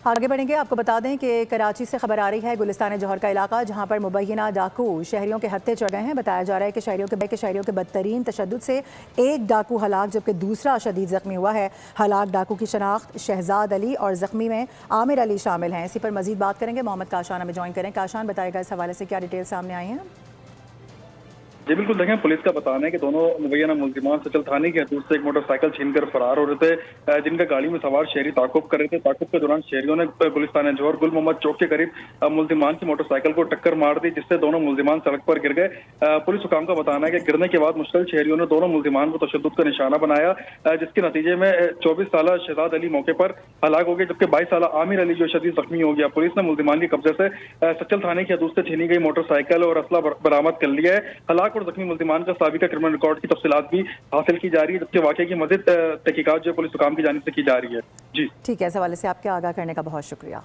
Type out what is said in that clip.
आगे बढ़ेंगे। आपको बता दें कि कराची से खबर आ रही है गुलिस्तान जौहर का इलाका, जहां पर मुबैना डाकू शहरियों के हत्थे चढ़ गए हैं। बताया जा रहा है कि शहरियों के बदतरीन तशद्दुद से एक डाकू हलाक जबकि दूसरा शदीद जख्मी हुआ है। हलाक डाकू की शनाख्त शहजाद अली और जख्मी में आमिर अली शामिल हैं। इसी पर मजीद बात करेंगे। मोहम्मद काशान हमें ज्वाइन करें। काशान, बताएगा इस हवाले से क्या डिटेल सामने आई हैं? जी बिल्कुल, देखें पुलिस का बताना है कि दोनों मुबैना मुल्जिमान सचल थाने की हदूद से एक मोटरसाइकिल छीनकर फरार हो रहे थे, जिनका गाड़ी में सवार शहरी ताकुब कर रहे थे। ताकुब के दौरान शहरियों ने गुलिस्तान जौहर गुल मोहम्मद चौक के करीब मुल्जिमान की मोटरसाइकिल को टक्कर मार दी, जिससे दोनों मुल्जिमान सड़क पर गिर गए। पुलिस हुकाम का बताना है कि गिरने के बाद मुश्किल शहरियों ने दोनों मुल्जिमान को तशद्दुद का निशाना बनाया, जिसके नतीजे में 24 साल शहजाद अली मौके पर हलाक हो गए, जबकि 22 साल आमिर अली जो शदीद जख्मी हो गया। पुलिस ने मुल्जिमान के कब्जे से सचल थाने की हदूद से छीनी गई मोटरसाइकिल और असला बरामद कर लिया है। हलाक और जख्मी मुल्जिमान का साबिका क्रिमिनल रिकॉर्ड की तफसीलात भी हासिल की जा रही है, जबकि वाकये की मज़ीद तहकीकात जो पुलिस हुकाम की जानिब से की जा रही है। जी ठीक है, इस हवाले से आपके आगाह करने का बहुत शुक्रिया।